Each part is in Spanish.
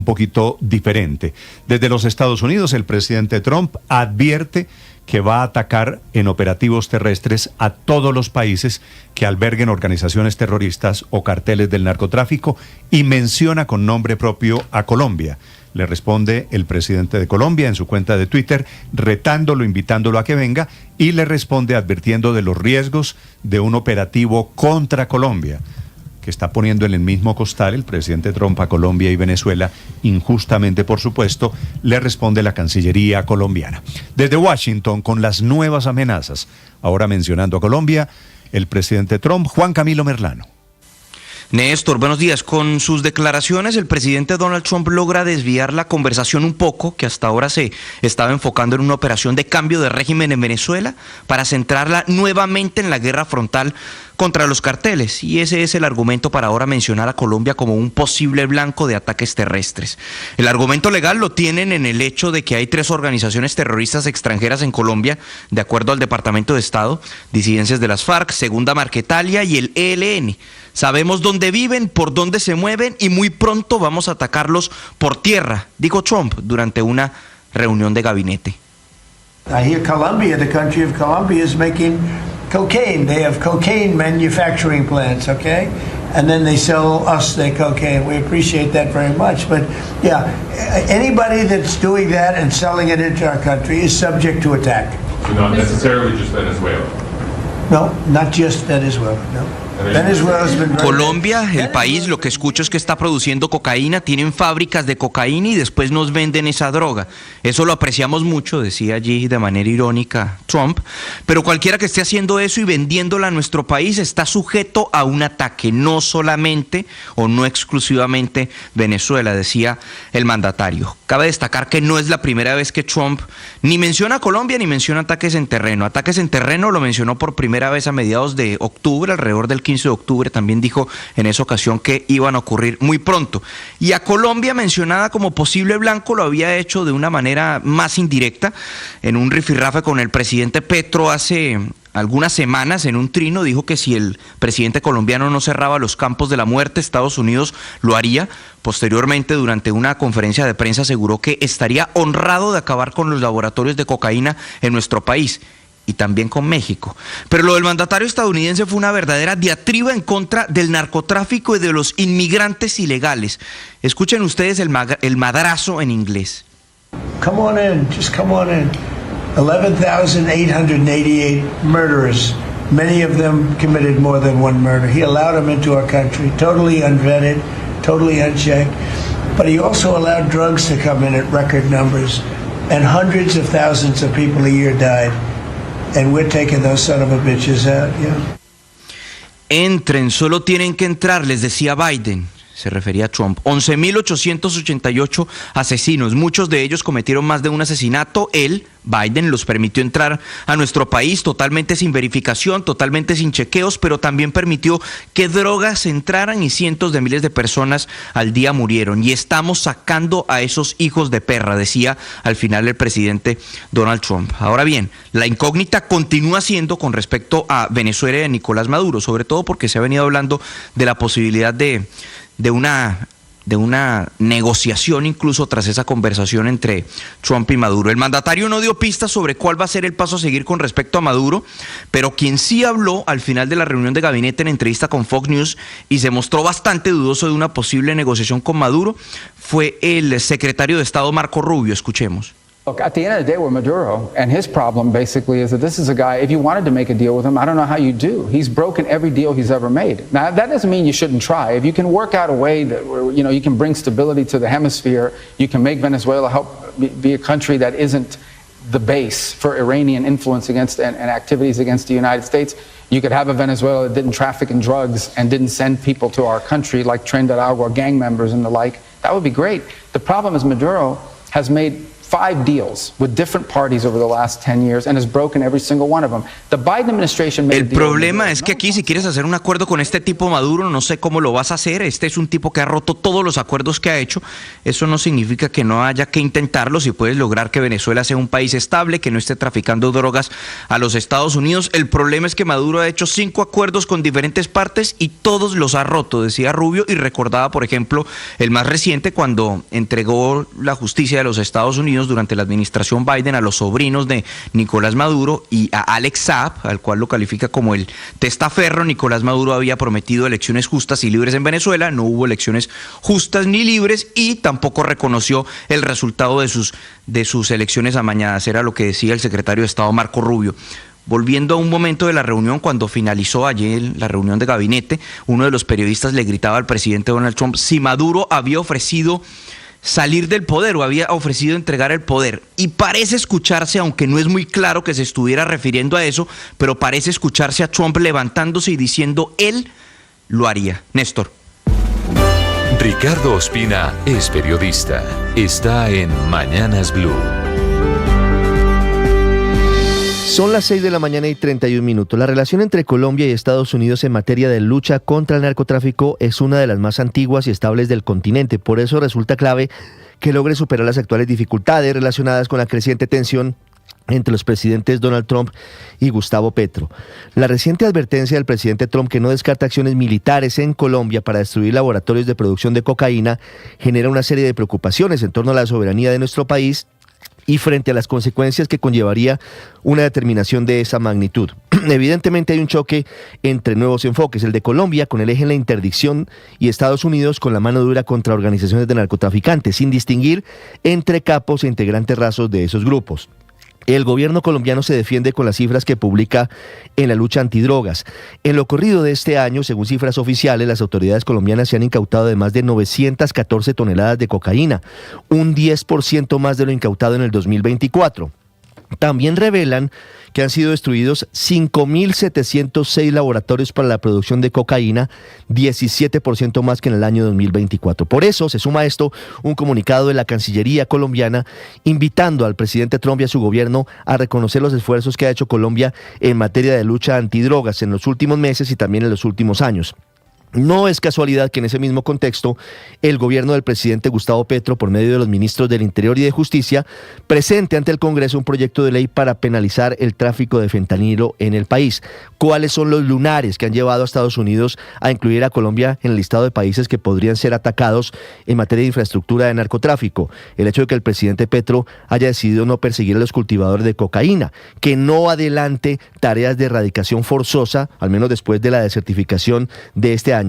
un poquito diferente. Desde los Estados Unidos, el presidente Trump advierte que va a atacar en operativos terrestres a todos los países que alberguen organizaciones terroristas o carteles del narcotráfico y menciona con nombre propio a Colombia. Le responde el presidente de Colombia en su cuenta de Twitter, retándolo, invitándolo a que venga, y le responde advirtiendo de los riesgos de un operativo contra Colombia, que está poniendo en el mismo costal el presidente Trump a Colombia y Venezuela, injustamente por supuesto, le responde la Cancillería colombiana. Desde Washington, con las nuevas amenazas, ahora mencionando a Colombia, el presidente Trump, Juan Camilo Merlano. Néstor, buenos días. Con sus declaraciones, el presidente Donald Trump logra desviar la conversación un poco, que hasta ahora se estaba enfocando en una operación de cambio de régimen en Venezuela, para centrarla nuevamente en la guerra frontal contra los carteles. Y ese es el argumento para ahora mencionar a Colombia como un posible blanco de ataques terrestres. El argumento legal lo tienen en el hecho de que hay 3 organizaciones terroristas extranjeras en Colombia, de acuerdo al Departamento de Estado: disidencias de las FARC, Segunda Marquetalia y el ELN. Sabemos dónde viven, por dónde se mueven y muy pronto vamos a atacarlos por tierra, dijo Trump durante una reunión de gabinete. I hear Colombia, the country of Colombia, is making cocaine. They have cocaine manufacturing plants, okay? And then they sell us the cocaine. We appreciate that very much. But yeah, anybody that's doing that and selling it into our country is subject to attack. So not necessarily just Venezuela? No, not just Venezuela, no. Colombia, el país, lo que escucho es que está produciendo cocaína, tienen fábricas de cocaína y después nos venden esa droga. Eso lo apreciamos mucho, decía allí de manera irónica Trump, pero cualquiera que esté haciendo eso y vendiéndola a nuestro país está sujeto a un ataque, no solamente o no exclusivamente Venezuela, decía el mandatario. Cabe destacar que no es la primera vez que Trump ni menciona a Colombia ni menciona ataques en terreno. Ataques en terreno lo mencionó por primera vez a mediados de octubre, alrededor del 15 de octubre, también dijo en esa ocasión que iban a ocurrir muy pronto. Y a Colombia, mencionada como posible blanco, lo había hecho de una manera más indirecta, en un rifirrafe con el presidente Petro hace algunas semanas. En un trino dijo que si el presidente colombiano no cerraba los campos de la muerte, Estados Unidos lo haría. Posteriormente, durante una conferencia de prensa, aseguró que estaría honrado de acabar con los laboratorios de cocaína en nuestro país y también con México. Pero lo del mandatario estadounidense fue una verdadera diatriba en contra del narcotráfico y de los inmigrantes ilegales. Escuchen ustedes el madrazo en inglés. Come on in, just come on in. 11,888 murderers. Many of them committed more than one murder. He allowed them into our country, totally unvetted, totally unchecked. But he also allowed drugs to come in at record numbers. And hundreds of thousands of people a year died. And we're taking those son of a bitches out, yeah. Entren, solo tienen que entrar, les decía Biden. Se refería a Trump. 11.888 asesinos, muchos de ellos cometieron más de un asesinato. Él, Biden, los permitió entrar a nuestro país totalmente sin verificación, totalmente sin chequeos, pero también permitió que drogas entraran y cientos de miles de personas al día murieron. Y estamos sacando a esos hijos de perra, decía al final el presidente Donald Trump. Ahora bien, la incógnita continúa siendo con respecto a Venezuela y a Nicolás Maduro, sobre todo porque se ha venido hablando de la posibilidad de una negociación incluso tras esa conversación entre Trump y Maduro. El mandatario no dio pistas sobre cuál va a ser el paso a seguir con respecto a Maduro, pero quien sí habló al final de la reunión de gabinete en entrevista con Fox News y se mostró bastante dudoso de una posible negociación con Maduro fue el secretario de Estado Marco Rubio. Escuchemos. Look, at the end of the day, we're Maduro, and his problem basically is that this is a guy, if you wanted to make a deal with him, I don't know how you do. He's broken every deal he's ever made. Now, that doesn't mean you shouldn't try. If you can work out a way that, you know, you can bring stability to the hemisphere, you can make Venezuela help be a country that isn't the base for Iranian influence against and activities against the United States. You could have a Venezuela that didn't traffic in drugs and didn't send people to our country like Tren de Aragua gang members and the like. That would be great. The problem is Maduro has made 5 deals with different parties over the last 10 years and has broken every single one of them. The Biden administration made a El deal problema es que aquí, si quieres hacer un acuerdo con este tipo Maduro, no sé cómo lo vas a hacer. Este es un tipo que ha roto todos los acuerdos que ha hecho. Eso no significa que no haya que intentarlo si puedes lograr que Venezuela sea un país estable, que no esté traficando drogas a los Estados Unidos. El problema es que Maduro ha hecho 5 acuerdos con diferentes partes y todos los ha roto, decía Rubio, y recordaba, por ejemplo, el más reciente, cuando entregó la justicia de los Estados Unidos durante la administración Biden a los sobrinos de Nicolás Maduro y a Alex Saab, al cual lo califica como el testaferro. Nicolás Maduro había prometido elecciones justas y libres en Venezuela, no hubo elecciones justas ni libres y tampoco reconoció el resultado de sus elecciones amañadas, era lo que decía el secretario de Estado Marco Rubio. Volviendo a un momento de la reunión, cuando finalizó ayer la reunión de gabinete, uno de los periodistas le gritaba al presidente Donald Trump si Maduro había ofrecido salir del poder o había ofrecido entregar el poder. Y parece escucharse, aunque no es muy claro que se estuviera refiriendo a eso, pero parece escucharse a Trump levantándose y diciendo él lo haría. Néstor. Ricardo Ospina es periodista. Está en Mañanas Blue. Son las 6 de la mañana y 31 minutos. La relación entre Colombia y Estados Unidos en materia de lucha contra el narcotráfico es una de las más antiguas y estables del continente. Por eso resulta clave que logre superar las actuales dificultades relacionadas con la creciente tensión entre los presidentes Donald Trump y Gustavo Petro. La reciente advertencia del presidente Trump que no descarta acciones militares en Colombia para destruir laboratorios de producción de cocaína genera una serie de preocupaciones en torno a la soberanía de nuestro país y frente a las consecuencias que conllevaría una determinación de esa magnitud. Evidentemente hay un choque entre nuevos enfoques, el de Colombia con el eje en la interdicción y Estados Unidos con la mano dura contra organizaciones de narcotraficantes, sin distinguir entre capos e integrantes rasos de esos grupos. El gobierno colombiano se defiende con las cifras que publica en la lucha antidrogas. En lo corrido de este año, según cifras oficiales, las autoridades colombianas se han incautado de más de 914 toneladas de cocaína, un 10% más de lo incautado en el 2024. También revelan que han sido destruidos 5.706 laboratorios para la producción de cocaína, 17% más que en el año 2024. Por eso se suma a esto un comunicado de la Cancillería colombiana invitando al presidente Trump y a su gobierno a reconocer los esfuerzos que ha hecho Colombia en materia de lucha antidrogas en los últimos meses y también en los últimos años. No es casualidad que en ese mismo contexto el gobierno del presidente Gustavo Petro, por medio de los ministros del Interior y de Justicia, presente ante el Congreso un proyecto de ley para penalizar el tráfico de fentanilo en el país. ¿Cuáles son los lunares que han llevado a Estados Unidos a incluir a Colombia en el listado de países que podrían ser atacados en materia de infraestructura de narcotráfico? El hecho de que el presidente Petro haya decidido no perseguir a los cultivadores de cocaína, que no adelante tareas de erradicación forzosa, al menos después de la desertificación de este año,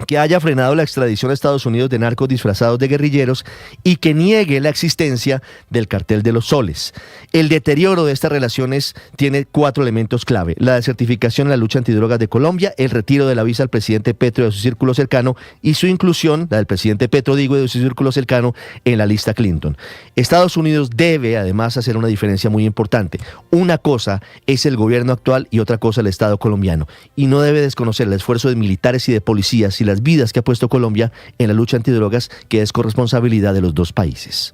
que haya frenado la extradición a Estados Unidos de narcos disfrazados de guerrilleros y que niegue la existencia del cartel de los soles. El deterioro de estas relaciones tiene 4 elementos clave: la desertificación en la lucha antidrogas de Colombia, el retiro de la visa al presidente Petro y de su círculo cercano y su inclusión, la del presidente Petro y de su círculo cercano, en la lista Clinton. Estados Unidos debe además hacer una diferencia muy importante. Una cosa es el gobierno actual y otra cosa el Estado colombiano, y no debe desconocer el esfuerzo de militares y de policías y las vidas que ha puesto Colombia en la lucha antidrogas, que es corresponsabilidad de los dos países.